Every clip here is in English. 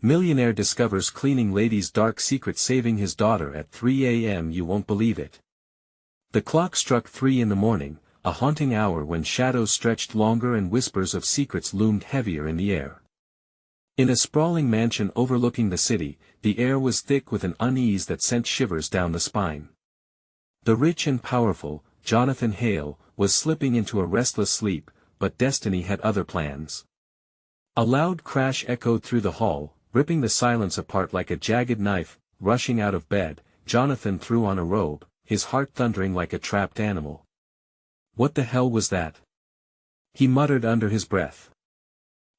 Millionaire discovers cleaning lady's dark secret saving his daughter at 3 a.m. You won't believe it. The clock struck 3 in the morning, a haunting hour when shadows stretched longer and whispers of secrets loomed heavier in the air. In a sprawling mansion overlooking the city, the air was thick with an unease that sent shivers down the spine. The rich and powerful, Jonathan Hale, was slipping into a restless sleep, but destiny had other plans. A loud crash echoed through the hall, ripping the silence apart like a jagged knife. Rushing out of bed, Jonathan threw on a robe, his heart thundering like a trapped animal. What the hell was that? He muttered under his breath.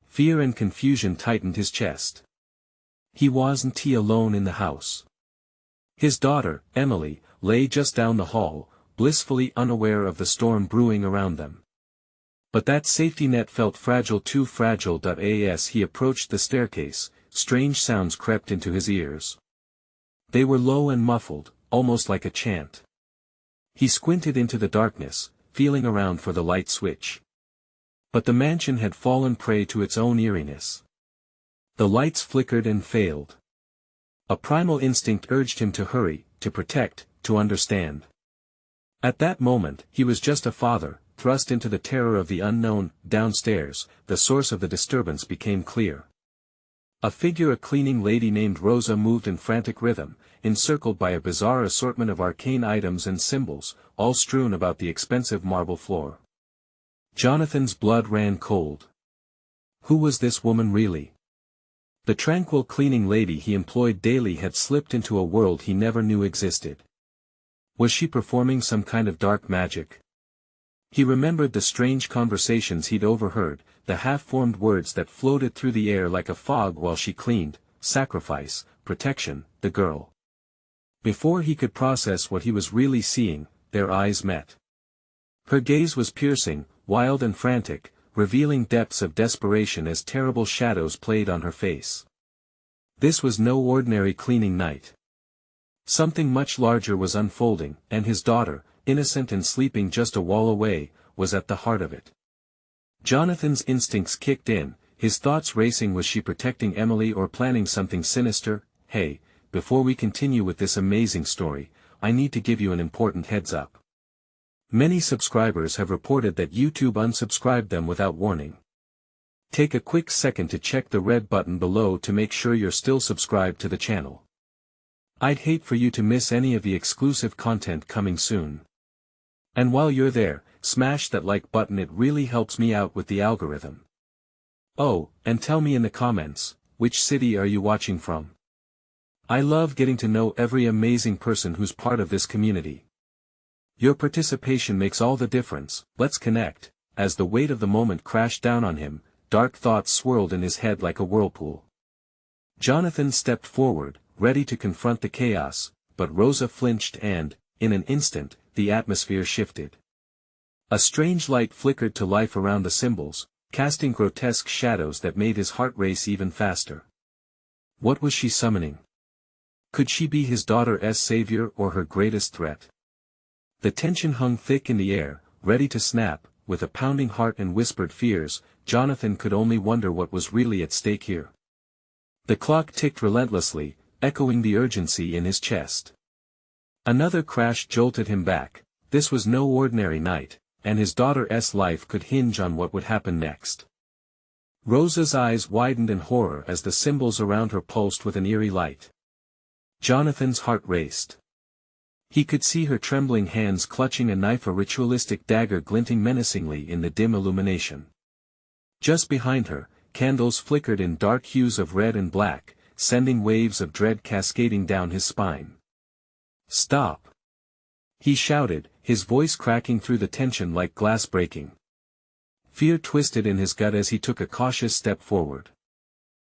Fear and confusion tightened his chest. He wasn't alone in the house. His daughter, Emily, lay just down the hall, blissfully unaware of the storm brewing around them. But that safety net felt fragile, too fragile. As he approached the staircase, strange sounds crept into his ears. They were low and muffled, almost like a chant. He squinted into the darkness, feeling around for the light switch. But the mansion had fallen prey to its own eeriness. The lights flickered and failed. A primal instinct urged him to hurry, to protect, to understand. At that moment, he was just a father, thrust into the terror of the unknown. Downstairs, the source of the disturbance became clear. A figure, a cleaning lady named Rosa, moved in frantic rhythm, encircled by a bizarre assortment of arcane items and symbols, all strewn about the expensive marble floor. Jonathan's blood ran cold. Who was this woman really? The tranquil cleaning lady he employed daily had slipped into a world he never knew existed. Was she performing some kind of dark magic? He remembered the strange conversations he'd overheard, the half-formed words that floated through the air like a fog while she cleaned: sacrifice, protection, the girl. Before he could process what he was really seeing, their eyes met. Her gaze was piercing, wild and frantic, revealing depths of desperation as terrible shadows played on her face. This was no ordinary cleaning night. Something much larger was unfolding, and his daughter, innocent and sleeping just a wall away, was at the heart of it. Jonathan's instincts kicked in, his thoughts racing. Was she protecting Emily or planning something sinister? Hey, before we continue with this amazing story, I need to give you an important heads up. Many subscribers have reported that YouTube unsubscribed them without warning. Take a quick second to check the red button below to make sure you're still subscribed to the channel. I'd hate for you to miss any of the exclusive content coming soon. And while you're there, smash that like button, it really helps me out with the algorithm. Oh, and tell me in the comments, which city are you watching from? I love getting to know every amazing person who's part of this community. Your participation makes all the difference. Let's connect. As the weight of the moment crashed down on him, dark thoughts swirled in his head like a whirlpool. Jonathan stepped forward, ready to confront the chaos, but Rosa flinched and, in an instant, the atmosphere shifted. A strange light flickered to life around the symbols, casting grotesque shadows that made his heart race even faster. What was she summoning? Could she be his daughter's savior or her greatest threat? The tension hung thick in the air, ready to snap. With a pounding heart and whispered fears, Jonathan could only wonder what was really at stake here. The clock ticked relentlessly, echoing the urgency in his chest. Another crash jolted him back. This was no ordinary night, and his daughter's life could hinge on what would happen next. Rosa's eyes widened in horror as the symbols around her pulsed with an eerie light. Jonathan's heart raced. He could see her trembling hands clutching a knife, a ritualistic dagger glinting menacingly in the dim illumination. Just behind her, candles flickered in dark hues of red and black, sending waves of dread cascading down his spine. Stop! He shouted, his voice cracking through the tension like glass breaking. Fear twisted in his gut as he took a cautious step forward.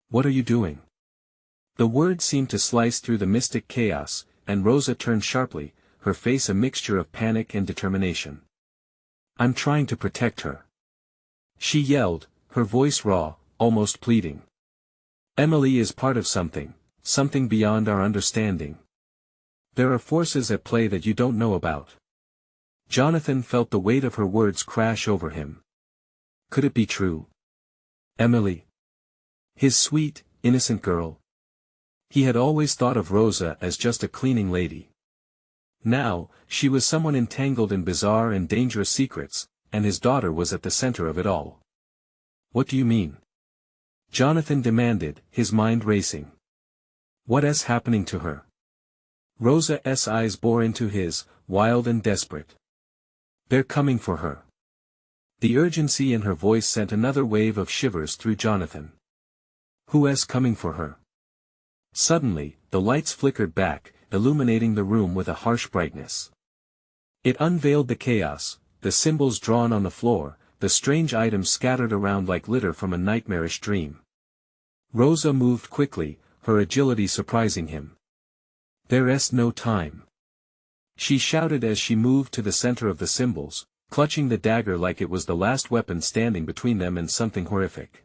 What are you doing? The words seemed to slice through the mystic chaos, and Rosa turned sharply, her face a mixture of panic and determination. I'm trying to protect her. She yelled, her voice raw, almost pleading. Emily is part of something beyond our understanding. There are forces at play that you don't know about. Jonathan felt the weight of her words crash over him. Could it be true? Emily? His sweet, innocent girl. He had always thought of Rosa as just a cleaning lady. Now, she was someone entangled in bizarre and dangerous secrets, and his daughter was at the center of it all. What do you mean? Jonathan demanded, his mind racing. What's happening to her? Rosa's eyes bore into his, wild and desperate. They're coming for her. The urgency in her voice sent another wave of shivers through Jonathan. Who's coming for her? Suddenly, the lights flickered back, illuminating the room with a harsh brightness. It unveiled the chaos, the symbols drawn on the floor, the strange items scattered around like litter from a nightmarish dream. Rosa moved quickly, her agility surprising him. There's no time. She shouted as she moved to the center of the symbols, clutching the dagger like it was the last weapon standing between them and something horrific.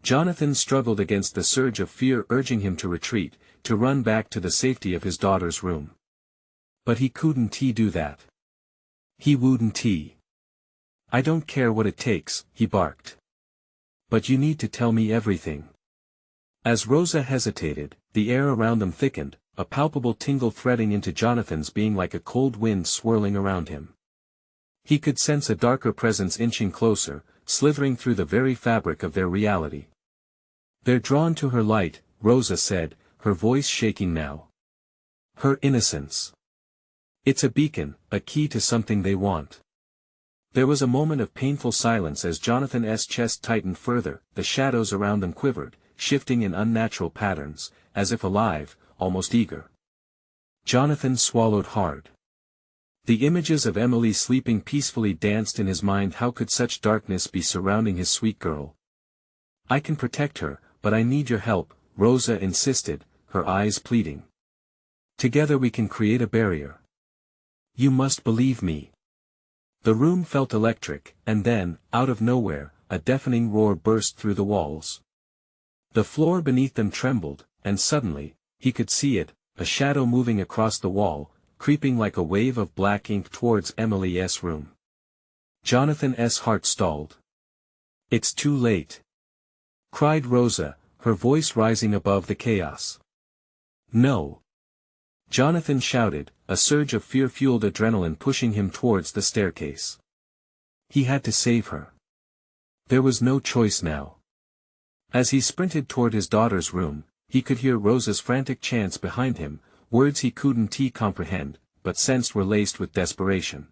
Jonathan struggled against the surge of fear urging him to retreat, to run back to the safety of his daughter's room. But he couldn't do that. He wouldn't. I don't care what it takes, he barked. But you need to tell me everything. As Rosa hesitated, the air around them thickened, a palpable tingle threading into Jonathan's being like a cold wind swirling around him. He could sense a darker presence inching closer, slithering through the very fabric of their reality. They're drawn to her light, Rosa said, her voice shaking now. Her innocence. It's a beacon, a key to something they want. There was a moment of painful silence as Jonathan's chest tightened further, the shadows around them quivered, shifting in unnatural patterns, as if alive, almost eager. Jonathan swallowed hard. The images of Emily sleeping peacefully danced in his mind. How could such darkness be surrounding his sweet girl? I can protect her, but I need your help, Rosa insisted, her eyes pleading. Together we can create a barrier. You must believe me. The room felt electric, and then, out of nowhere, a deafening roar burst through the walls. The floor beneath them trembled, and suddenly, he could see it, a shadow moving across the wall, creeping like a wave of black ink towards Emily's room. Jonathan's heart stalled. It's too late, cried Rosa, her voice rising above the chaos. No! Jonathan shouted, a surge of fear-fueled adrenaline pushing him towards the staircase. He had to save her. There was no choice now. As he sprinted toward his daughter's room, he could hear Rosa's frantic chants behind him, words he couldn't comprehend, but sensed were laced with desperation.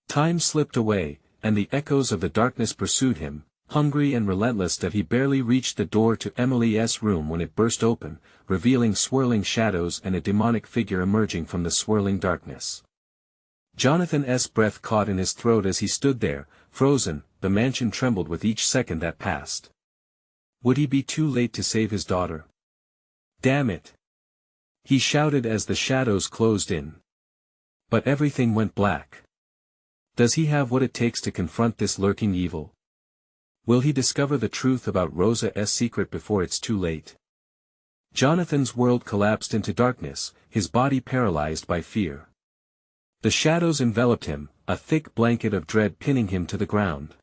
Time slipped away, and the echoes of the darkness pursued him, hungry and relentless that he barely reached the door to Emily's room when it burst open, revealing swirling shadows and a demonic figure emerging from the swirling darkness. Jonathan's breath caught in his throat as he stood there, frozen. The mansion trembled with each second that passed. Would he be too late to save his daughter? Damn it! He shouted as the shadows closed in. But everything went black. Does he have what it takes to confront this lurking evil? Will he discover the truth about Rosa's secret before it's too late? Jonathan's world collapsed into darkness, his body paralyzed by fear. The shadows enveloped him, a thick blanket of dread pinning him to the ground.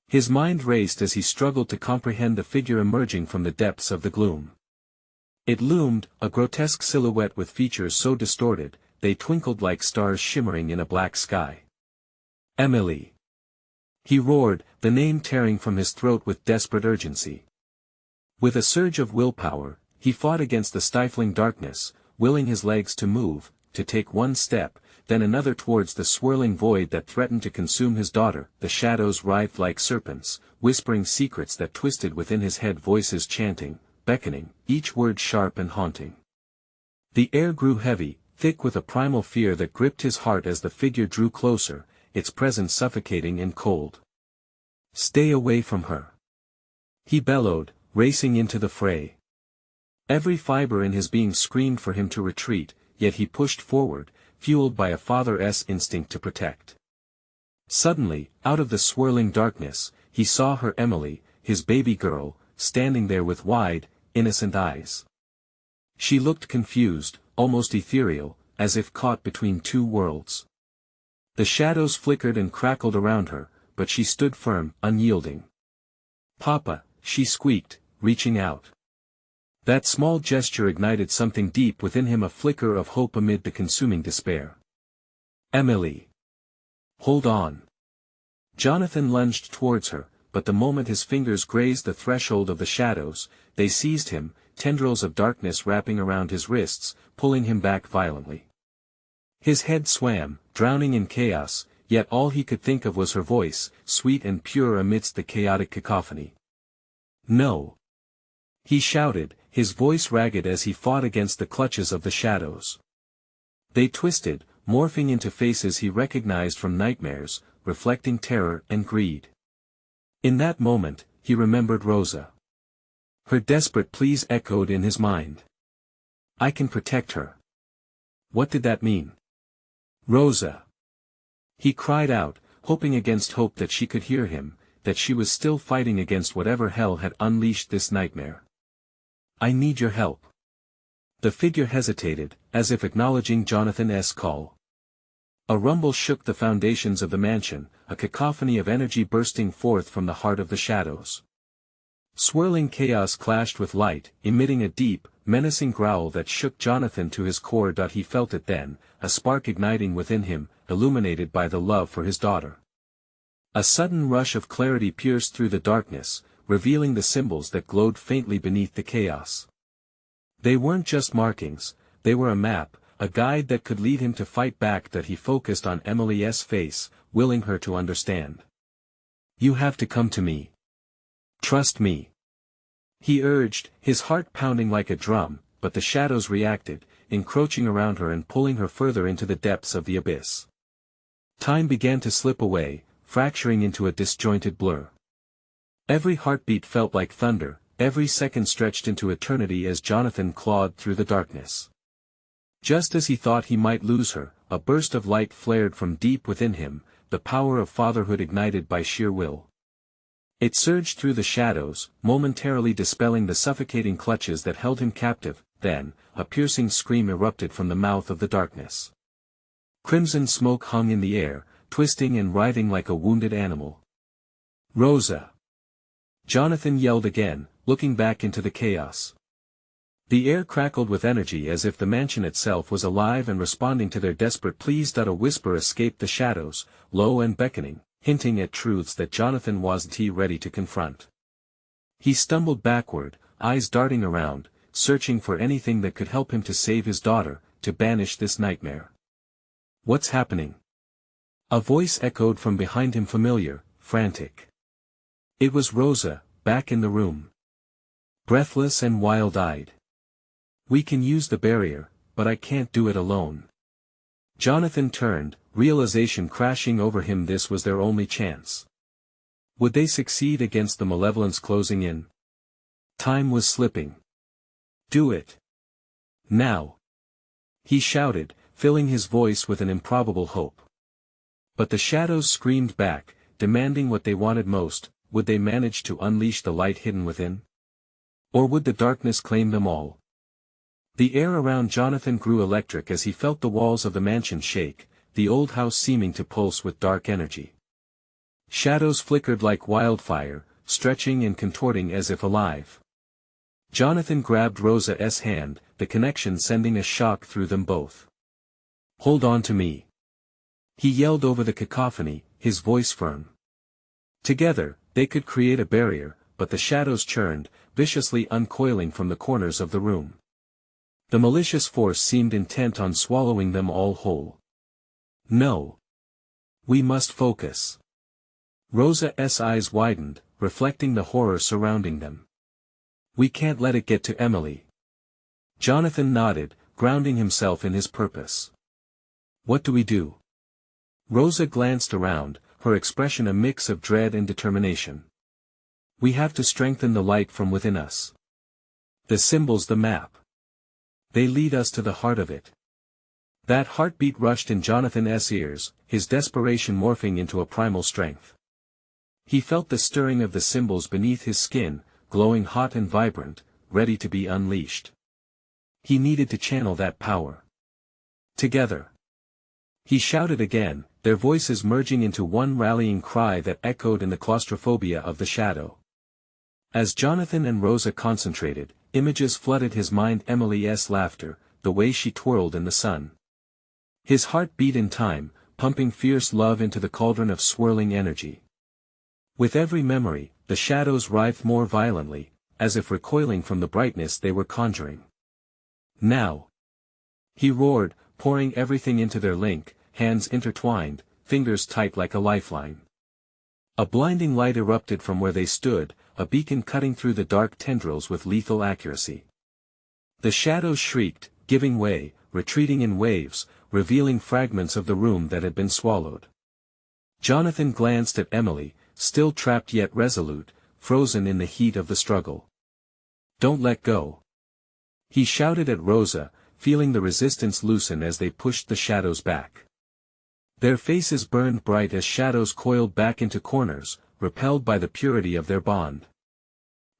His mind raced as he struggled to comprehend the figure emerging from the depths of the gloom. It loomed, a grotesque silhouette with features so distorted, they twinkled like stars shimmering in a black sky. Emily! He roared, the name tearing from his throat with desperate urgency. With a surge of willpower, he fought against the stifling darkness, willing his legs to move, to take one step, then another towards the swirling void that threatened to consume his daughter. The shadows writhed like serpents, whispering secrets that twisted within his head, voices chanting, beckoning, each word sharp and haunting. The air grew heavy, thick with a primal fear that gripped his heart as the figure drew closer, its presence suffocating and cold. Stay away from her! He bellowed, racing into the fray. Every fiber in his being screamed for him to retreat, yet he pushed forward, fueled by a father's instinct to protect. Suddenly, out of the swirling darkness, he saw her, Emily, his baby girl, standing there with wide, innocent eyes. She looked confused, almost ethereal, as if caught between two worlds. The shadows flickered and crackled around her, but she stood firm, unyielding. Papa, she squeaked, reaching out. That small gesture ignited something deep within him, a flicker of hope amid the consuming despair. "Emily! Hold on!" Jonathan lunged towards her, but the moment his fingers grazed the threshold of the shadows, they seized him, tendrils of darkness wrapping around his wrists, pulling him back violently. His head swam, drowning in chaos, yet all he could think of was her voice, sweet and pure amidst the chaotic cacophony. "No!" he shouted, his voice ragged as he fought against the clutches of the shadows. They twisted, morphing into faces he recognized from nightmares, reflecting terror and greed. In that moment, he remembered Rosa. Her desperate pleas echoed in his mind. "I can protect her." What did that mean? "Rosa!" he cried out, hoping against hope that she could hear him, that she was still fighting against whatever hell had unleashed this nightmare. "I need your help." The figure hesitated, as if acknowledging Jonathan's call. A rumble shook the foundations of the mansion, a cacophony of energy bursting forth from the heart of the shadows. Swirling chaos clashed with light, emitting a deep, menacing growl that shook Jonathan to his core. He felt it then, a spark igniting within him, illuminated by the love for his daughter. A sudden rush of clarity pierced through the darkness, revealing the symbols that glowed faintly beneath the chaos. They weren't just markings, they were a map, a guide that could lead him to fight back. He focused on Emily's face, willing her to understand. "You have to come to me. Trust me," he urged, his heart pounding like a drum, but the shadows reacted, encroaching around her and pulling her further into the depths of the abyss. Time began to slip away, fracturing into a disjointed blur. Every heartbeat felt like thunder, every second stretched into eternity as Jonathan clawed through the darkness. Just as he thought he might lose her, a burst of light flared from deep within him, the power of fatherhood ignited by sheer will. It surged through the shadows, momentarily dispelling the suffocating clutches that held him captive. Then, a piercing scream erupted from the mouth of the darkness. Crimson smoke hung in the air, twisting and writhing like a wounded animal. "Rosa!" Jonathan yelled again, looking back into the chaos. The air crackled with energy as if the mansion itself was alive and responding to their desperate pleas. A whisper escaped the shadows, low and beckoning, hinting at truths that Jonathan wasn't ready to confront. He stumbled backward, eyes darting around, searching for anything that could help him to save his daughter, to banish this nightmare. "What's happening?" A voice echoed from behind him, familiar, frantic. It was Rosa, back in the room. Breathless and wild-eyed. "We can use the barrier, but I can't do it alone." Jonathan turned, realization crashing over him. This was their only chance. Would they succeed against the malevolence closing in? Time was slipping. "Do it. Now!" he shouted, filling his voice with an improbable hope. But the shadows screamed back, demanding what they wanted most. Would they manage to unleash the light hidden within? Or would the darkness claim them all? The air around Jonathan grew electric as he felt the walls of the mansion shake, the old house seeming to pulse with dark energy. Shadows flickered like wildfire, stretching and contorting as if alive. Jonathan grabbed Rosa's hand, the connection sending a shock through them both. "Hold on to me," he yelled over the cacophony, his voice firm. Together, they could create a barrier, but the shadows churned, viciously uncoiling from the corners of the room. The malicious force seemed intent on swallowing them all whole. "No. We must focus." Rosa's eyes widened, reflecting the horror surrounding them. "We can't let it get to Emily." Jonathan nodded, grounding himself in his purpose. "What do we do?" Rosa glanced around, her expression a mix of dread and determination. "We have to strengthen the light from within us. The symbols, the map. They lead us to the heart of it." That heartbeat rushed in Jonathan's ears, his desperation morphing into a primal strength. He felt the stirring of the symbols beneath his skin, glowing hot and vibrant, ready to be unleashed. He needed to channel that power. "Together!" he shouted again, their voices merging into one rallying cry that echoed in the claustrophobia of the shadow. As Jonathan and Rosa concentrated, images flooded his mind: Emily's laughter, the way she twirled in the sun. His heart beat in time, pumping fierce love into the cauldron of swirling energy. With every memory, the shadows writhed more violently, as if recoiling from the brightness they were conjuring. Now! He roared, pouring everything into their link, hands intertwined, fingers tight like a lifeline. A blinding light erupted from where they stood, a beacon cutting through the dark tendrils with lethal accuracy. The shadows shrieked, giving way, retreating in waves, revealing fragments of the room that had been swallowed. Jonathan glanced at Emily, still trapped yet resolute, frozen in the heat of the struggle. "Don't let go!" he shouted at Rosa, feeling the resistance loosen as they pushed the shadows back. Their faces burned bright as shadows coiled back into corners, repelled by the purity of their bond.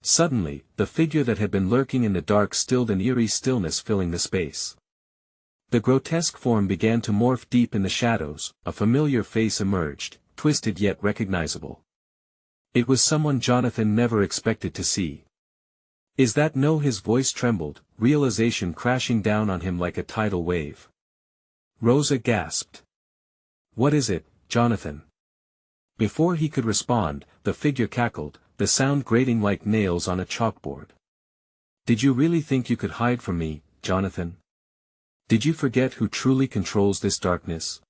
Suddenly, the figure that had been lurking in the dark stilled, an eerie stillness filling the space. The grotesque form began to morph deep in the shadows, a familiar face emerged, twisted yet recognizable. It was someone Jonathan never expected to see. "Is that no?" His voice trembled, realization crashing down on him like a tidal wave. Rosa gasped. "What is it, Jonathan?" Before he could respond, the figure cackled, the sound grating like nails on a chalkboard. "Did you really think you could hide from me, Jonathan? Did you forget who truly controls this darkness?"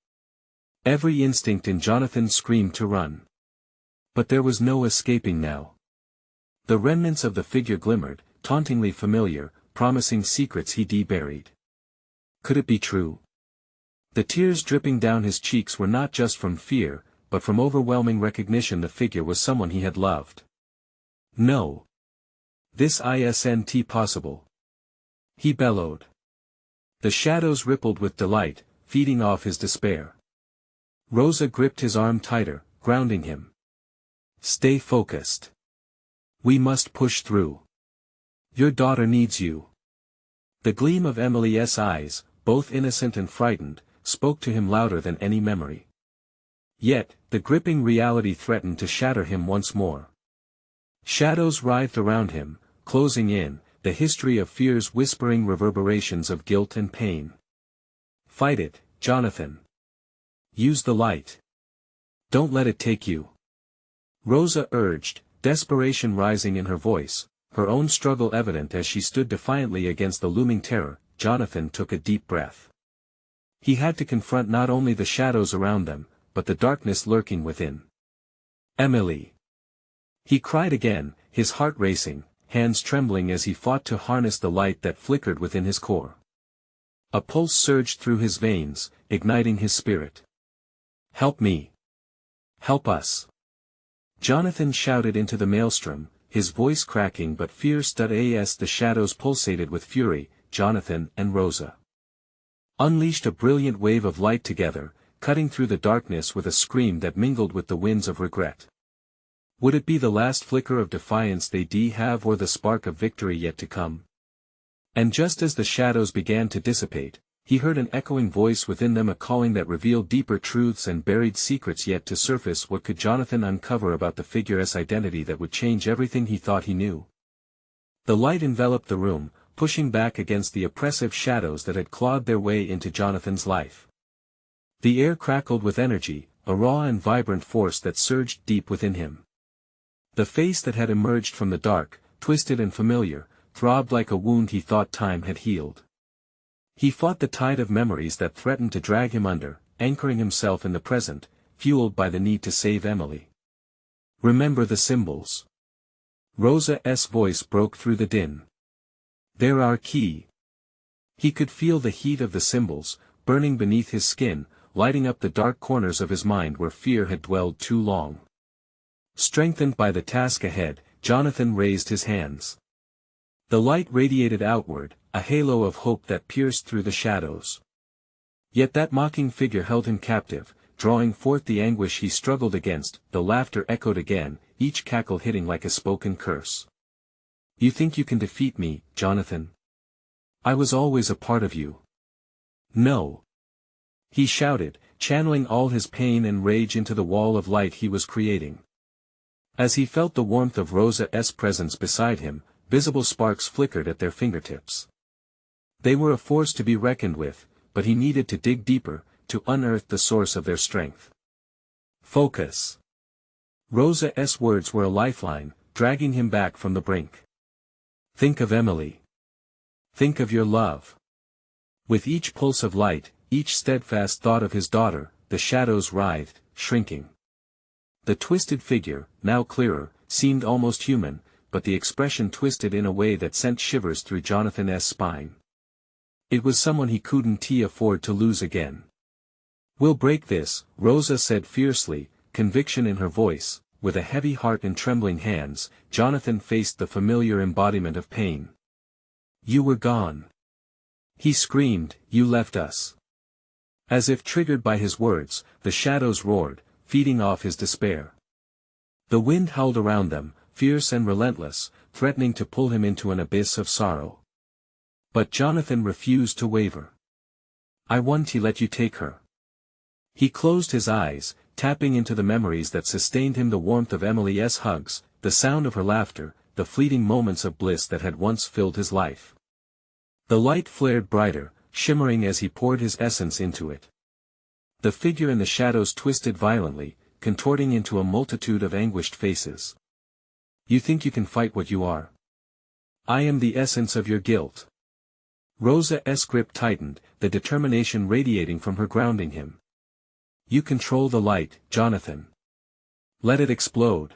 Every instinct in Jonathan screamed to run. But there was no escaping now. The remnants of the figure glimmered, tauntingly familiar, promising secrets he buried. Could it be true? The tears dripping down his cheeks were not just from fear, but from overwhelming recognition the figure was someone he had loved. No. This isn't possible. He bellowed. The shadows rippled with delight, feeding off his despair. Rosa gripped his arm tighter, grounding him. "Stay focused. We must push through. Your daughter needs you." The gleam of Emily's eyes, both innocent and frightened, spoke to him louder than any memory. Yet, the gripping reality threatened to shatter him once more. Shadows writhed around him, closing in, the history of fears whispering reverberations of guilt and pain. "Fight it, Jonathan. Use the light. Don't let it take you," Rosa urged, desperation rising in her voice, her own struggle evident as she stood defiantly against the looming terror. Jonathan took a deep breath. He had to confront not only the shadows around them, but the darkness lurking within. "Emily!" he cried again, his heart racing, hands trembling as he fought to harness the light that flickered within his core. A pulse surged through his veins, igniting his spirit. "Help me! Help us!" Jonathan shouted into the maelstrom, his voice cracking but fierce. As the shadows pulsated with fury, Jonathan and Rosa unleashed a brilliant wave of light together, cutting through the darkness with a scream that mingled with the winds of regret. Would it be the last flicker of defiance they'd have, or the spark of victory yet to come? And just as the shadows began to dissipate, he heard an echoing voice within them, a calling that revealed deeper truths and buried secrets yet to surface. What could Jonathan uncover about the figure's identity that would change everything he thought he knew? The light enveloped the room, pushing back against the oppressive shadows that had clawed their way into Jonathan's life. The air crackled with energy, a raw and vibrant force that surged deep within him. The face that had emerged from the dark, twisted and familiar, throbbed like a wound he thought time had healed. He fought the tide of memories that threatened to drag him under, anchoring himself in the present, fueled by the need to save Emily. "Remember the symbols." Rosa's voice broke through the din. "They're our key." He could feel the heat of the symbols, burning beneath his skin, lighting up the dark corners of his mind where fear had dwelled too long. Strengthened by the task ahead, Jonathan raised his hands. The light radiated outward, a halo of hope that pierced through the shadows. Yet that mocking figure held him captive, drawing forth the anguish he struggled against. The laughter echoed again, each cackle hitting like a spoken curse. "You think you can defeat me, Jonathan? I was always a part of you." "No!" he shouted, channeling all his pain and rage into the wall of light he was creating. As he felt the warmth of Rosa's presence beside him, visible sparks flickered at their fingertips. They were a force to be reckoned with, but he needed to dig deeper, to unearth the source of their strength. Focus. Rosa's words were a lifeline, dragging him back from the brink. Think of Emily. Think of your love. With each pulse of light, each steadfast thought of his daughter, the shadows writhed, shrinking. The twisted figure, now clearer, seemed almost human, but the expression twisted in a way that sent shivers through Jonathan's spine. It was someone he couldn't afford to lose again. "We'll break this," Rosa said fiercely, conviction in her voice. With a heavy heart and trembling hands, Jonathan faced the familiar embodiment of pain. "You were gone." He screamed, "You left us." As if triggered by his words, the shadows roared, feeding off his despair. The wind howled around them, fierce and relentless, threatening to pull him into an abyss of sorrow. But Jonathan refused to waver. "I want to let you take her." He closed his eyes, tapping into the memories that sustained him, the warmth of Emily's hugs, the sound of her laughter, the fleeting moments of bliss that had once filled his life. The light flared brighter, shimmering as he poured his essence into it. The figure in the shadows twisted violently, contorting into a multitude of anguished faces. "You think you can fight what you are? I am the essence of your guilt." Rosa's grip tightened, the determination radiating from her, grounding him. "You control the light, Jonathan. Let it explode."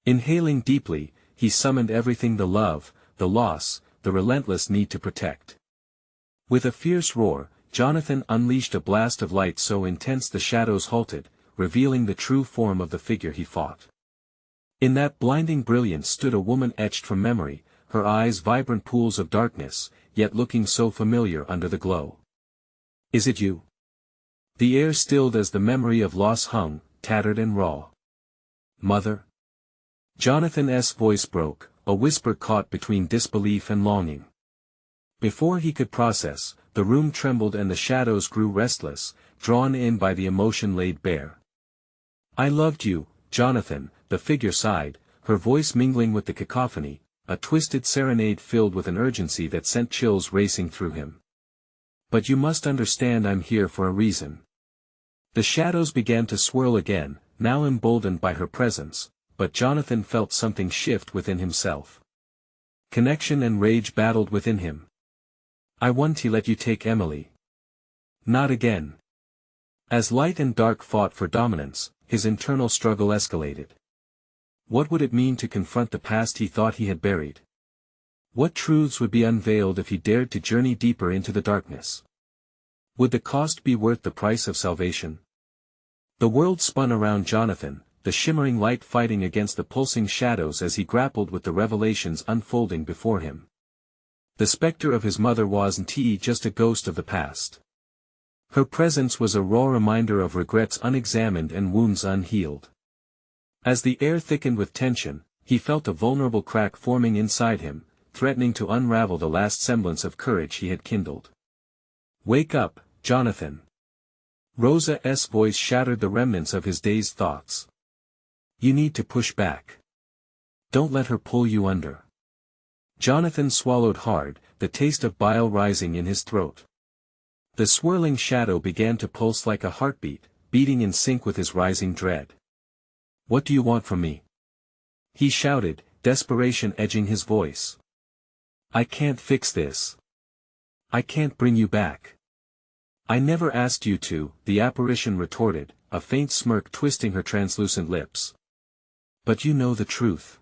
Inhaling deeply, he summoned everything: the love, the loss, the relentless need to protect. With a fierce roar, Jonathan unleashed a blast of light so intense the shadows halted, revealing the true form of the figure he fought. In that blinding brilliance stood a woman etched from memory, her eyes vibrant pools of darkness, yet looking so familiar under the glow. "Is it you?" The air stilled as the memory of loss hung, tattered and raw. "Mother?" Jonathan's voice broke, a whisper caught between disbelief and longing. Before he could process, the room trembled and the shadows grew restless, drawn in by the emotion laid bare. "I loved you, Jonathan," the figure sighed, her voice mingling with the cacophony, a twisted serenade filled with an urgency that sent chills racing through him. "But you must understand, I'm here for a reason." The shadows began to swirl again, now emboldened by her presence, but Jonathan felt something shift within himself. Connection and rage battled within him. "I want to let you take Emily." "Not again." As light and dark fought for dominance, his internal struggle escalated. What would it mean to confront the past he thought he had buried? What truths would be unveiled if he dared to journey deeper into the darkness? Would the cost be worth the price of salvation? The world spun around Jonathan, the shimmering light fighting against the pulsing shadows as he grappled with the revelations unfolding before him. The specter of his mother wasn't just a ghost of the past. Her presence was a raw reminder of regrets unexamined and wounds unhealed. As the air thickened with tension, he felt a vulnerable crack forming inside him, threatening to unravel the last semblance of courage he had kindled. "Wake up, Jonathan." Rosa's voice shattered the remnants of his dazed thoughts. "You need to push back. Don't let her pull you under." Jonathan swallowed hard, the taste of bile rising in his throat. The swirling shadow began to pulse like a heartbeat, beating in sync with his rising dread. "What do you want from me?" he shouted, desperation edging his voice. "I can't fix this. I can't bring you back. I never asked you to," the apparition retorted, a faint smirk twisting her translucent lips. "But you know the truth.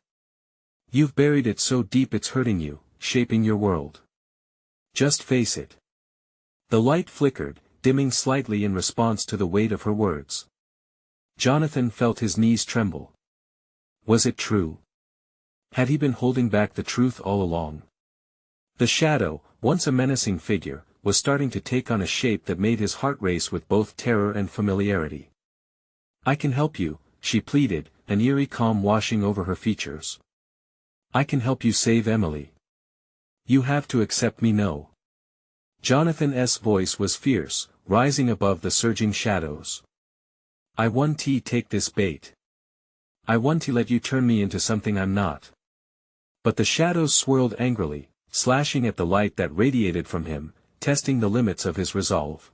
You've buried it so deep it's hurting you, shaping your world. Just face it." The light flickered, dimming slightly in response to the weight of her words. Jonathan felt his knees tremble. Was it true? Had he been holding back the truth all along? The shadow, once a menacing figure, was starting to take on a shape that made his heart race with both terror and familiarity. "I can help you," she pleaded, an eerie calm washing over her features. "I can help you save Emily. You have to accept me now." Jonathan's voice was fierce, rising above the surging shadows. "I want to take this bait. I want to let you turn me into something I'm not. But the shadows swirled angrily, slashing at the light that radiated from him, testing the limits of his resolve.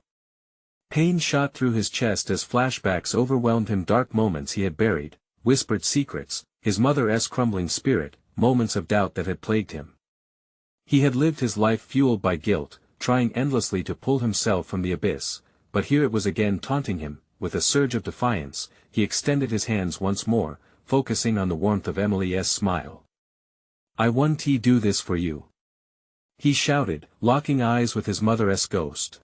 Pain shot through his chest as flashbacks overwhelmed him, dark moments he had buried, whispered secrets, his mother's crumbling spirit, moments of doubt that had plagued him. He had lived his life fueled by guilt, trying endlessly to pull himself from the abyss, but here it was again taunting him. With a surge of defiance, he extended his hands once more, focusing on the warmth of Emily's smile. "I won't do this for you," he shouted, locking eyes with his mother's ghost.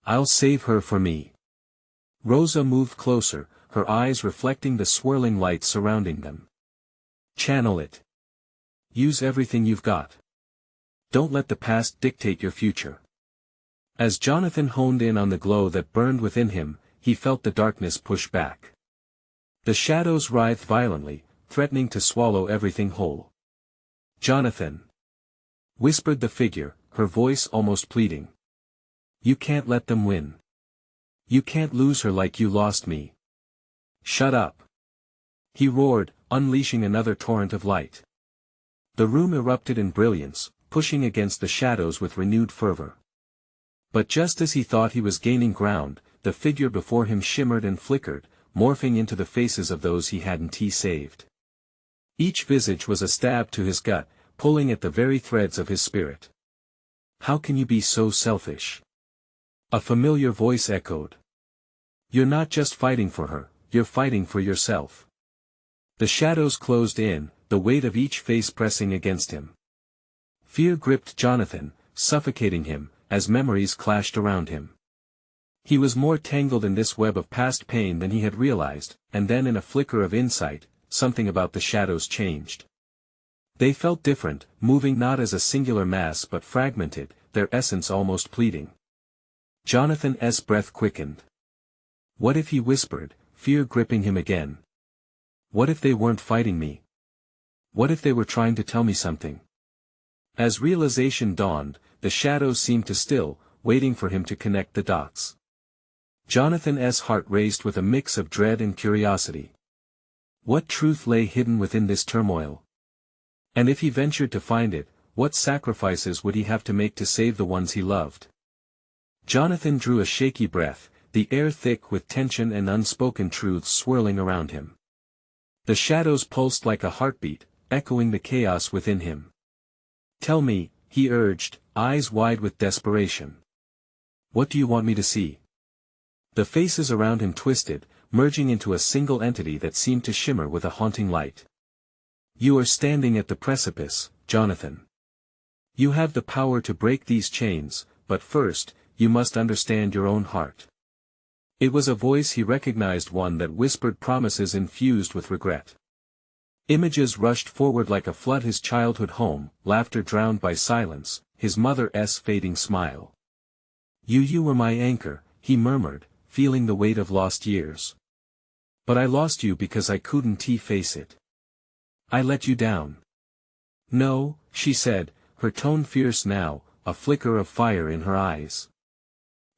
"I'll save her for me." Rosa moved closer, her eyes reflecting the swirling light surrounding them. "Channel it. Use everything you've got. Don't let the past dictate your future." As Jonathan honed in on the glow that burned within him, he felt the darkness push back. The shadows writhed violently, threatening to swallow everything whole. "Jonathan," whispered the figure, her voice almost pleading. "You can't let them win. You can't lose her like you lost me." "Shut up!" he roared, unleashing another torrent of light. The room erupted in brilliance, pushing against the shadows with renewed fervor. But just as he thought he was gaining ground, the figure before him shimmered and flickered, morphing into the faces of those he hadn't saved. Each visage was a stab to his gut, pulling at the very threads of his spirit. "How can you be so selfish?" a familiar voice echoed. "You're not just fighting for her, you're fighting for yourself." The shadows closed in, the weight of each face pressing against him. Fear gripped Jonathan, suffocating him, as memories clashed around him. He was more tangled in this web of past pain than he had realized, and then in a flicker of insight, something about the shadows changed. They felt different, moving not as a singular mass but fragmented, their essence almost pleading. Jonathan's breath quickened. What if he whispered, fear gripping him again? What if they weren't fighting me? What if they were trying to tell me something? As realization dawned, the shadows seemed to still, waiting for him to connect the dots. Jonathan's heart raced with a mix of dread and curiosity. What truth lay hidden within this turmoil? And if he ventured to find it, what sacrifices would he have to make to save the ones he loved? Jonathan drew a shaky breath, the air thick with tension and unspoken truths swirling around him. The shadows pulsed like a heartbeat, echoing the chaos within him. "Tell me," he urged, eyes wide with desperation. "What do you want me to see?" The faces around him twisted, merging into a single entity that seemed to shimmer with a haunting light. "You are standing at the precipice, Jonathan. You have the power to break these chains, but first, you must understand your own heart." It was a voice he recognized, one that whispered promises infused with regret. Images rushed forward like a flood: his childhood home, laughter drowned by silence, his mother's fading smile. You were my anchor," he murmured, feeling the weight of lost years. "But I lost you because I couldn't face it. I let you down." "No," she said, her tone fierce now, a flicker of fire in her eyes.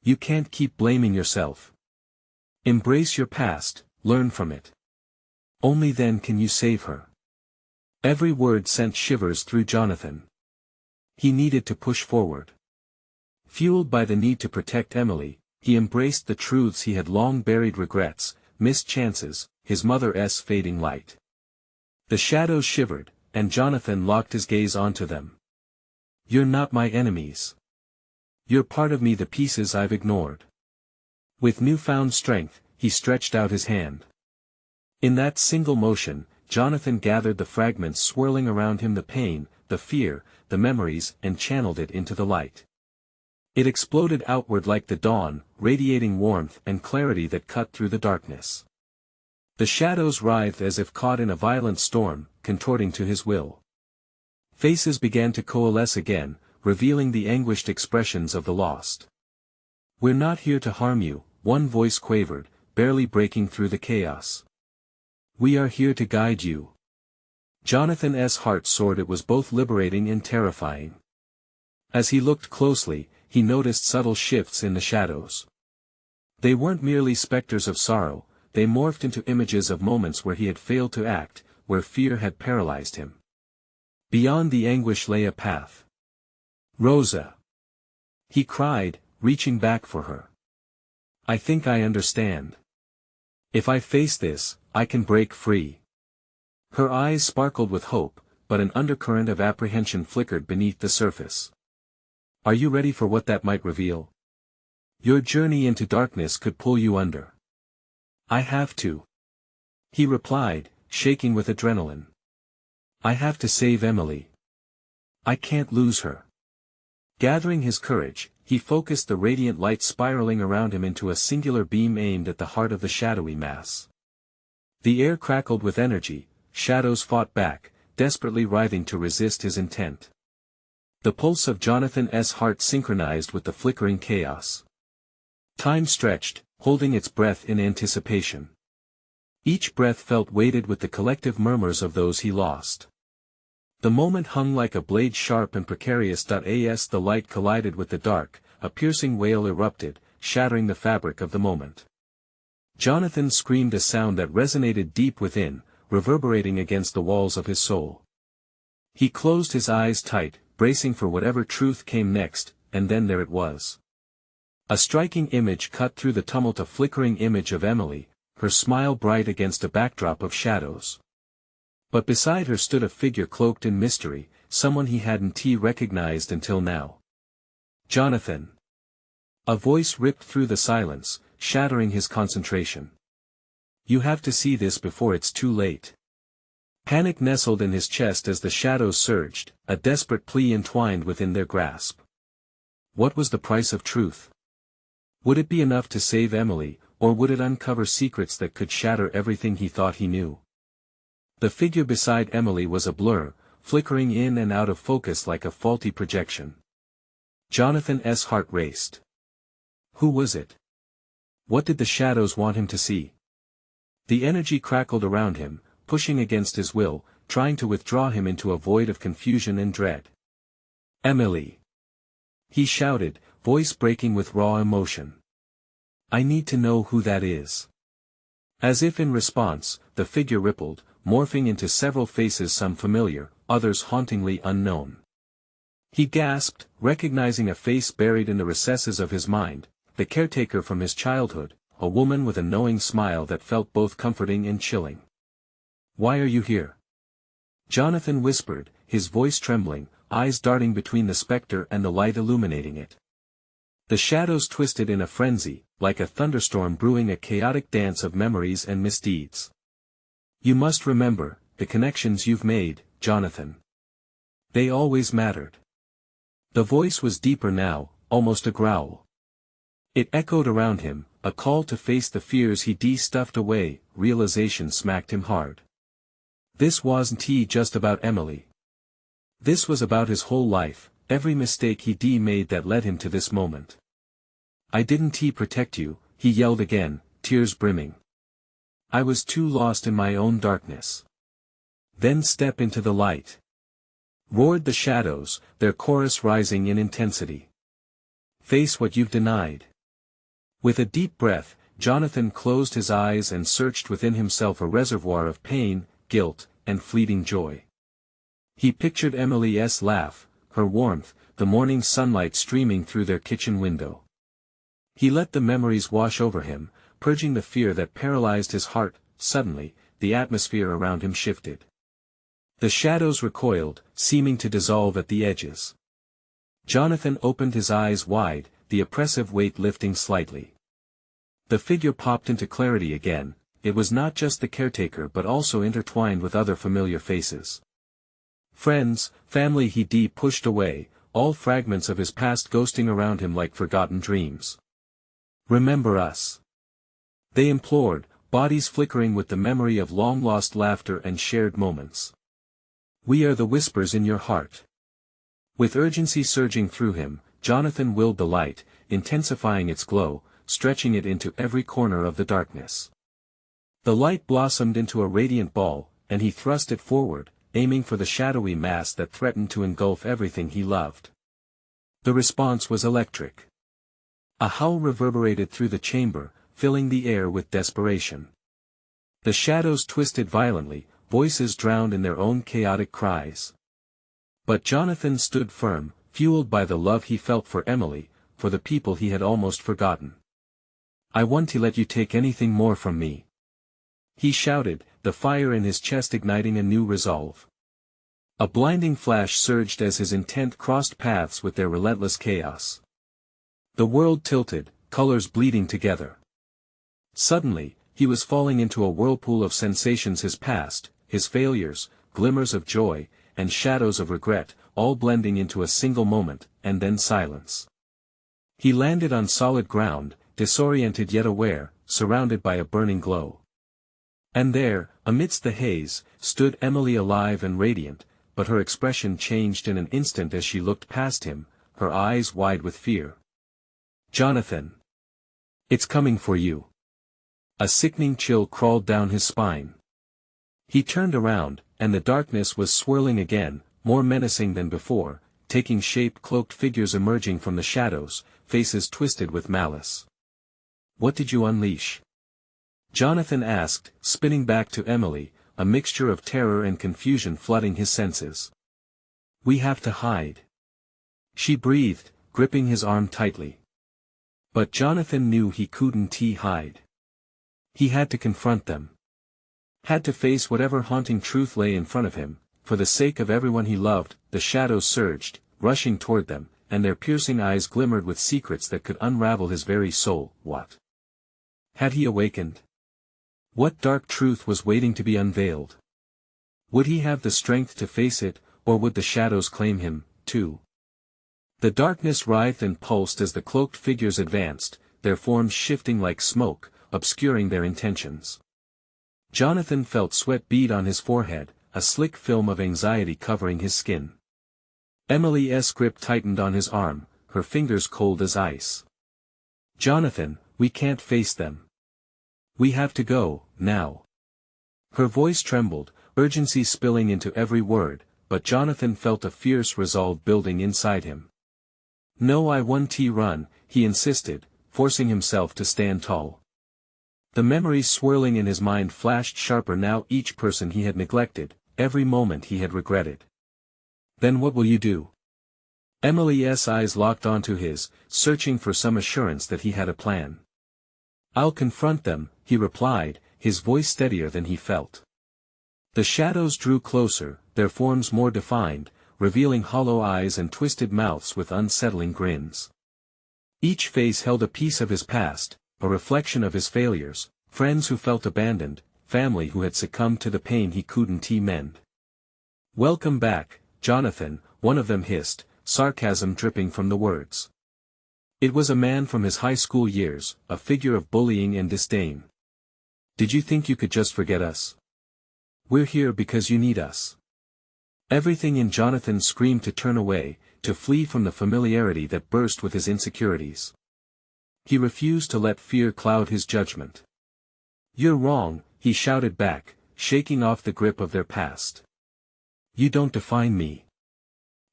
"You can't keep blaming yourself. Embrace your past, learn from it. Only then can you save her." Every word sent shivers through Jonathan. He needed to push forward. Fueled by the need to protect Emily, he embraced the truths he had long buried: regrets, missed chances, his mother's fading light. The shadows shivered, and Jonathan locked his gaze onto them. "You're not my enemies. You're part of me, the pieces I've ignored." With newfound strength, he stretched out his hand. In that single motion, Jonathan gathered the fragments swirling around him: the pain, the fear, the memories, and channeled it into the light. It exploded outward like the dawn, radiating warmth and clarity that cut through the darkness. The shadows writhed as if caught in a violent storm, contorting to his will. Faces began to coalesce again, revealing the anguished expressions of the lost. "We're not here to harm you," one voice quavered, barely breaking through the chaos. "We are here to guide you." Jonathan's heart soared. It was both liberating and terrifying. As he looked closely, he noticed subtle shifts in the shadows. They weren't merely specters of sorrow, they morphed into images of moments where he had failed to act, where fear had paralyzed him. Beyond the anguish lay a path. Rosa! He cried, reaching back for her. I think I understand. If I face this, I can break free. Her eyes sparkled with hope, but an undercurrent of apprehension flickered beneath the surface. Are you ready for what that might reveal? Your journey into darkness could pull you under. I have to. He replied, shaking with adrenaline. I have to save Emily. I can't lose her. Gathering his courage, he focused the radiant light spiraling around him into a singular beam aimed at the heart of the shadowy mass. The air crackled with energy, shadows fought back, desperately writhing to resist his intent. The pulse of Jonathan's heart synchronized with the flickering chaos. Time stretched, holding its breath in anticipation. Each breath felt weighted with the collective murmurs of those he lost. The moment hung like a blade sharp and precarious. As the light collided with the dark, a piercing wail erupted, shattering the fabric of the moment. Jonathan screamed a sound that resonated deep within, reverberating against the walls of his soul. He closed his eyes tight, bracing for whatever truth came next, and then there it was. A striking image cut through the tumult, a flickering image of Emily, her smile bright against a backdrop of shadows. But beside her stood a figure cloaked in mystery, someone he hadn't recognized until now. Jonathan. A voice ripped through the silence, shattering his concentration. You have to see this before it's too late. Panic nestled in his chest as the shadows surged, a desperate plea entwined within their grasp. What was the price of truth? Would it be enough to save Emily, or would it uncover secrets that could shatter everything he thought he knew? The figure beside Emily was a blur, flickering in and out of focus like a faulty projection. Jonathan's heart raced. Who was it? What did the shadows want him to see? The energy crackled around him, pushing against his will, trying to withdraw him into a void of confusion and dread. Emily! He shouted, voice breaking with raw emotion. I need to know who that is. As if in response, the figure rippled, morphing into several faces, some familiar, others hauntingly unknown. He gasped, recognizing a face buried in the recesses of his mind, the caretaker from his childhood, a woman with a knowing smile that felt both comforting and chilling. Why are you here? Jonathan whispered, his voice trembling, eyes darting between the specter and the light illuminating it. The shadows twisted in a frenzy, like a thunderstorm brewing, a chaotic dance of memories and misdeeds. You must remember, the connections you've made, Jonathan. They always mattered. The voice was deeper now, almost a growl. It echoed around him, a call to face the fears he'd stuffed away. Realization smacked him hard. This wasn't just about Emily. This was about his whole life, every mistake he'd made that led him to this moment. I didn't protect you, he yelled again, tears brimming. I was too lost in my own darkness. Then step into the light. Roared the shadows, their chorus rising in intensity. Face what you've denied. With a deep breath, Jonathan closed his eyes and searched within himself, a reservoir of pain, guilt, and fleeting joy. He pictured Emily's laugh, her warmth, the morning sunlight streaming through their kitchen window. He let the memories wash over him, purging the fear that paralyzed his heart. Suddenly, the atmosphere around him shifted. The shadows recoiled, seeming to dissolve at the edges. Jonathan opened his eyes wide, the oppressive weight lifting slightly. The figure popped into clarity again. It was not just the caretaker but also intertwined with other familiar faces. Friends, family he'd pushed away, all fragments of his past ghosting around him like forgotten dreams. Remember us. They implored, bodies flickering with the memory of long-lost laughter and shared moments. We are the whispers in your heart. With urgency surging through him, Jonathan willed the light, intensifying its glow, stretching it into every corner of the darkness. The light blossomed into a radiant ball, and he thrust it forward, aiming for the shadowy mass that threatened to engulf everything he loved. The response was electric. A howl reverberated through the chamber, filling the air with desperation. The shadows twisted violently, voices drowned in their own chaotic cries. But Jonathan stood firm, fueled by the love he felt for Emily, for the people he had almost forgotten. "I won't let you take anything more from me," he shouted, the fire in his chest igniting a new resolve. A blinding flash surged as his intent crossed paths with their relentless chaos. The world tilted, colors bleeding together. Suddenly, he was falling into a whirlpool of sensations: his past, his failures, glimmers of joy, and shadows of regret, all blending into a single moment, and then silence. He landed on solid ground, disoriented yet aware, surrounded by a burning glow. And there, amidst the haze, stood Emily, alive and radiant, but her expression changed in an instant as she looked past him, her eyes wide with fear. "Jonathan! It's coming for you." A sickening chill crawled down his spine. He turned around, and the darkness was swirling again, more menacing than before, taking shape: cloaked figures emerging from the shadows, faces twisted with malice. "What did you unleash?" Jonathan asked, spinning back to Emily, a mixture of terror and confusion flooding his senses. "We have to hide," she breathed, gripping his arm tightly. But Jonathan knew he couldn't hide. He had to confront them. Had to face whatever haunting truth lay in front of him, for the sake of everyone he loved. The shadows surged, rushing toward them, and their piercing eyes glimmered with secrets that could unravel his very soul. What had he awakened? What dark truth was waiting to be unveiled? Would he have the strength to face it, or would the shadows claim him, too? The darkness writhed and pulsed as the cloaked figures advanced, their forms shifting like smoke, obscuring their intentions. Jonathan felt sweat bead on his forehead, a slick film of anxiety covering his skin. Emily's grip tightened on his arm, her fingers cold as ice. "Jonathan, we can't face them. We have to go, now." Her voice trembled, urgency spilling into every word, but Jonathan felt a fierce resolve building inside him. "No, I won't run," he insisted, forcing himself to stand tall. The memories swirling in his mind flashed sharper now: each person he had neglected, every moment he had regretted. "Then what will you do?" Emily's eyes locked onto his, searching for some assurance that he had a plan. "I'll confront them," he replied, his voice steadier than he felt. The shadows drew closer, their forms more defined, revealing hollow eyes and twisted mouths with unsettling grins. Each face held a piece of his past, a reflection of his failures, friends who felt abandoned, family who had succumbed to the pain he couldn't mend. "Welcome back, Jonathan," one of them hissed, sarcasm dripping from the words. It was a man from his high school years, a figure of bullying and disdain. "Did you think you could just forget us? We're here because you need us." Everything in Jonathan screamed to turn away, to flee from the familiarity that burst with his insecurities. He refused to let fear cloud his judgment. "You're wrong," he shouted back, shaking off the grip of their past. "You don't define me."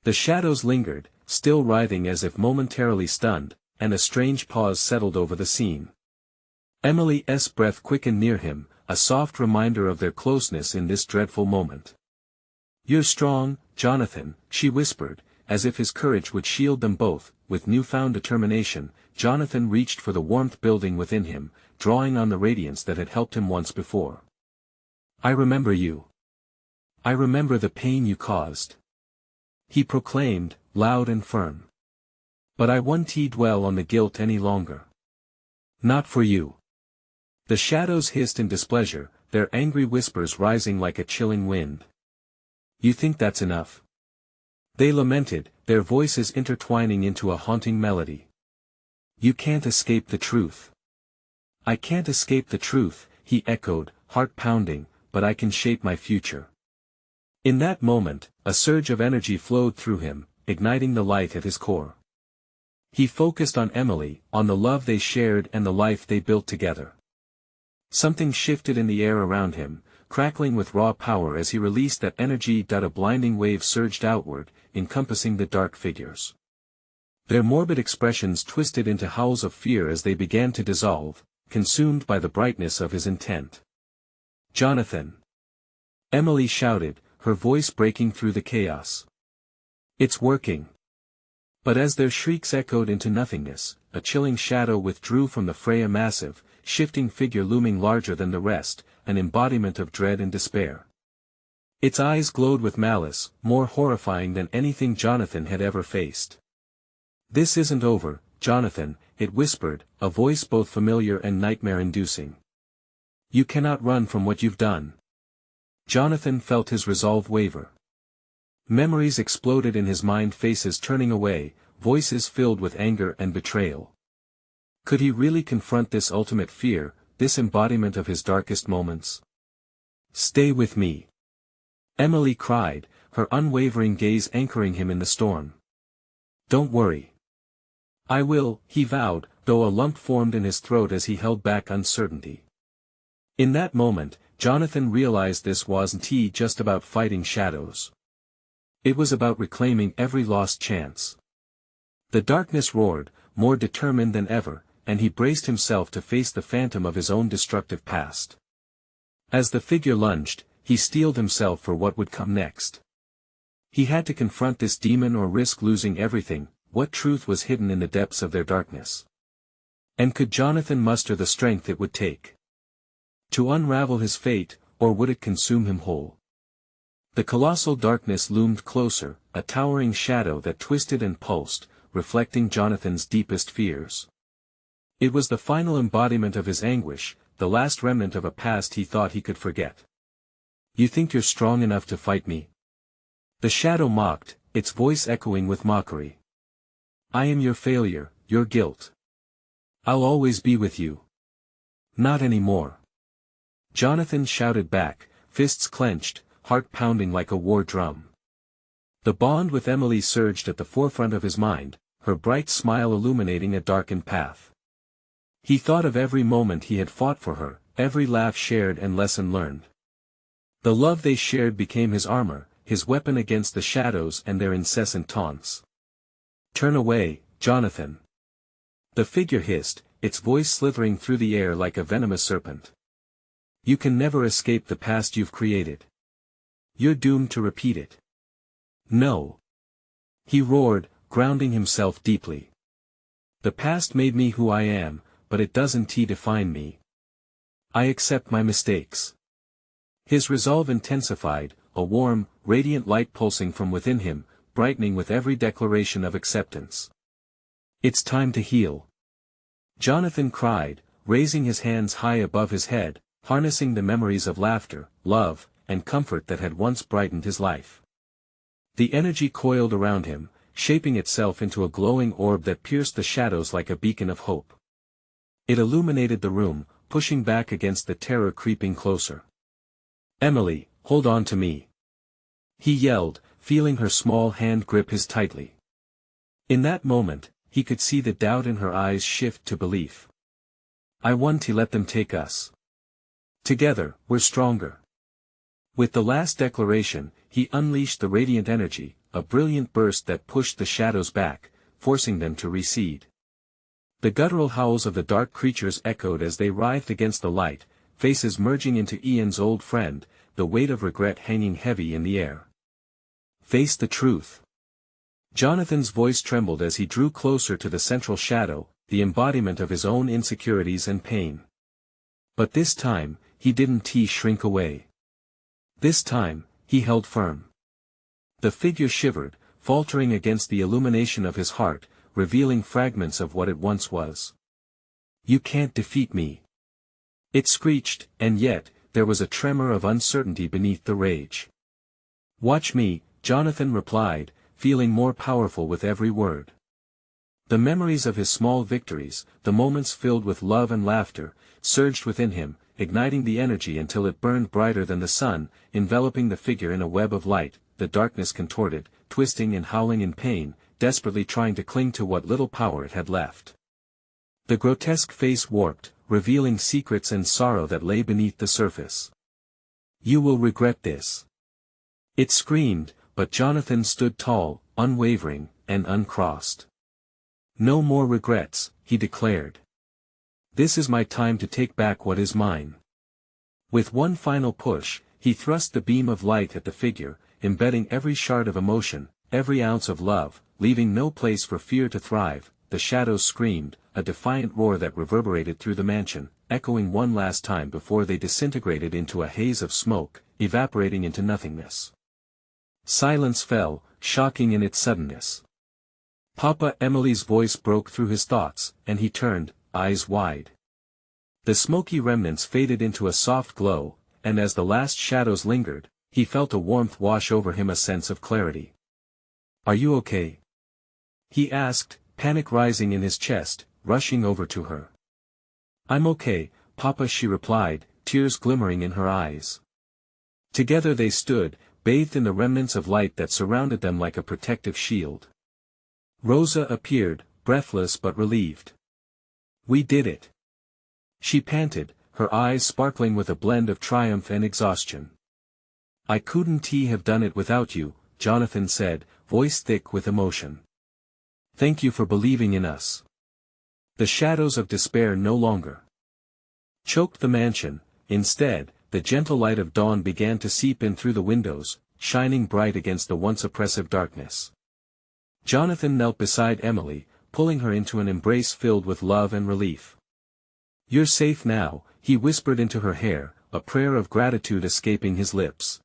The shadows lingered, still writhing as if momentarily stunned, and a strange pause settled over the scene. Emily's breath quickened near him, a soft reminder of their closeness in this dreadful moment. "You're strong, Jonathan," she whispered, as if his courage would shield them both. With newfound determination, Jonathan reached for the warmth building within him, drawing on the radiance that had helped him once before. "I remember you. I remember the pain you caused," he proclaimed, loud and firm. "But I won't dwell on the guilt any longer. Not for you." The shadows hissed in displeasure, their angry whispers rising like a chilling wind. "You think that's enough?" they lamented, their voices intertwining into a haunting melody. "You can't escape the truth." "I can't escape the truth," he echoed, heart pounding, "but I can shape my future." In that moment, a surge of energy flowed through him, igniting the light at his core. He focused on Emily, on the love they shared and the life they built together. Something shifted in the air around him, crackling with raw power as he released that energy. A blinding wave surged outward, encompassing the dark figures. Their morbid expressions twisted into howls of fear as they began to dissolve, consumed by the brightness of his intent. "Jonathan!" Emily shouted, her voice breaking through the chaos. It's working. But as their shrieks echoed into nothingness, a chilling shadow withdrew from the fray, a massive, shifting figure looming larger than the rest, an embodiment of dread and despair. Its eyes glowed with malice, more horrifying than anything Jonathan had ever faced. "This isn't over, Jonathan," it whispered, a voice both familiar and nightmare-inducing. "You cannot run from what you've done." Jonathan felt his resolve waver. Memories exploded in his mind, faces turning away, voices filled with anger and betrayal. Could he really confront this ultimate fear, this embodiment of his darkest moments? "Stay with me," Emily cried, her unwavering gaze anchoring him in the storm. "Don't worry." "I will," he vowed, though a lump formed in his throat as he held back uncertainty. In that moment, Jonathan realized this wasn't just about fighting shadows. It was about reclaiming every lost chance. The darkness roared, more determined than ever, and he braced himself to face the phantom of his own destructive past. As the figure lunged, he steeled himself for what would come next. He had to confront this demon or risk losing everything. What truth was hidden in the depths of their darkness? And could Jonathan muster the strength it would take to unravel his fate, or would it consume him whole? The colossal darkness loomed closer, a towering shadow that twisted and pulsed, reflecting Jonathan's deepest fears. It was the final embodiment of his anguish, the last remnant of a past he thought he could forget. "You think you're strong enough to fight me?" The shadow mocked, its voice echoing with mockery. "I am your failure, your guilt. I'll always be with you." "Not anymore." Jonathan shouted back, fists clenched, heart pounding like a war drum. The bond with Emily surged at the forefront of his mind, her bright smile illuminating a darkened path. He thought of every moment he had fought for her, every laugh shared and lesson learned. The love they shared became his armor, his weapon against the shadows and their incessant taunts. "Turn away, Jonathan." The figure hissed, its voice slithering through the air like a venomous serpent. "You can never escape the past you've created. You're doomed to repeat it." "No!" he roared, grounding himself deeply. "The past made me who I am, but it doesn't define me. I accept my mistakes." His resolve intensified, a warm, radiant light pulsing from within him, brightening with every declaration of acceptance. "It's time to heal," Jonathan cried, raising his hands high above his head, harnessing the memories of laughter, love, and comfort that had once brightened his life. The energy coiled around him, shaping itself into a glowing orb that pierced the shadows like a beacon of hope. It illuminated the room, pushing back against the terror creeping closer. "Emily, hold on to me," he yelled, feeling her small hand grip his tightly. In that moment, he could see the doubt in her eyes shift to belief. "I want to let them take us. Together, we're stronger." With the last declaration, he unleashed the radiant energy, a brilliant burst that pushed the shadows back, forcing them to recede. The guttural howls of the dark creatures echoed as they writhed against the light, faces merging into Ian's old friend, the weight of regret hanging heavy in the air. "Face the truth." Jonathan's voice trembled as he drew closer to the central shadow, the embodiment of his own insecurities and pain. But this time, he didn't shrink away. This time, he held firm. The figure shivered, faltering against the illumination of his heart, revealing fragments of what it once was. "You can't defeat me," it screeched, and yet, there was a tremor of uncertainty beneath the rage. "Watch me," Jonathan replied, feeling more powerful with every word. The memories of his small victories, the moments filled with love and laughter, surged within him, igniting the energy until it burned brighter than the sun, enveloping the figure in a web of light. The darkness contorted, twisting and howling in pain, desperately trying to cling to what little power it had left. The grotesque face warped, revealing secrets and sorrow that lay beneath the surface. "You will regret this," it screamed, but Jonathan stood tall, unwavering, and uncrossed. "No more regrets," he declared. "This is my time to take back what is mine." With one final push, he thrust the beam of light at the figure, embedding every shard of emotion, every ounce of love, leaving no place for fear to thrive. The shadows screamed, a defiant roar that reverberated through the mansion, echoing one last time before they disintegrated into a haze of smoke, evaporating into nothingness. Silence fell, shocking in its suddenness. "Papa!" Emily's voice broke through his thoughts, and he turned, eyes wide. The smoky remnants faded into a soft glow, and as the last shadows lingered, he felt a warmth wash over him, a sense of clarity. "Are you okay?" he asked, panic rising in his chest, rushing over to her. "I'm okay, Papa," she replied, tears glimmering in her eyes. Together they stood, bathed in the remnants of light that surrounded them like a protective shield. Rosa appeared, breathless but relieved. "We did it!" she panted, her eyes sparkling with a blend of triumph and exhaustion. "I couldn't have done it without you," Jonathan said, voice thick with emotion. "Thank you for believing in us." The shadows of despair no longer choked the mansion. Instead, the gentle light of dawn began to seep in through the windows, shining bright against the once oppressive darkness. Jonathan knelt beside Emily, pulling her into an embrace filled with love and relief. "You're safe now," he whispered into her hair, a prayer of gratitude escaping his lips.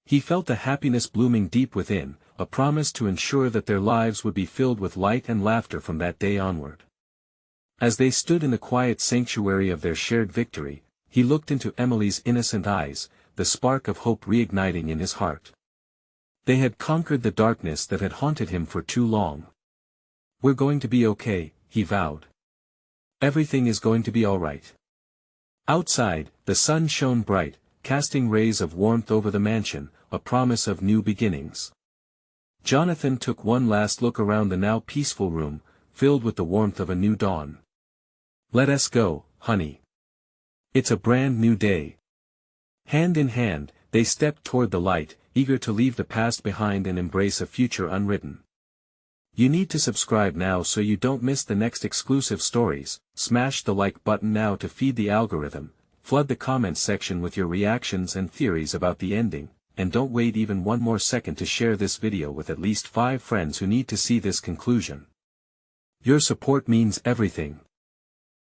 He felt the happiness blooming deep within, a promise to ensure that their lives would be filled with light and laughter from that day onward. As they stood in the quiet sanctuary of their shared victory, he looked into Emily's innocent eyes, the spark of hope reigniting in his heart. They had conquered the darkness that had haunted him for too long. "We're going to be okay," he vowed. "Everything is going to be all right." Outside, the sun shone bright, casting rays of warmth over the mansion, a promise of new beginnings. Jonathan took one last look around the now peaceful room, filled with the warmth of a new dawn. "Let us go, honey. It's a brand new day." Hand in hand, they stepped toward the light, eager to leave the past behind and embrace a future unwritten. You need to subscribe now so you don't miss the next exclusive stories. Smash the like button now to feed the algorithm, flood the comments section with your reactions and theories about the ending, and don't wait even one more second to share this video with at least 5 friends who need to see this conclusion. Your support means everything.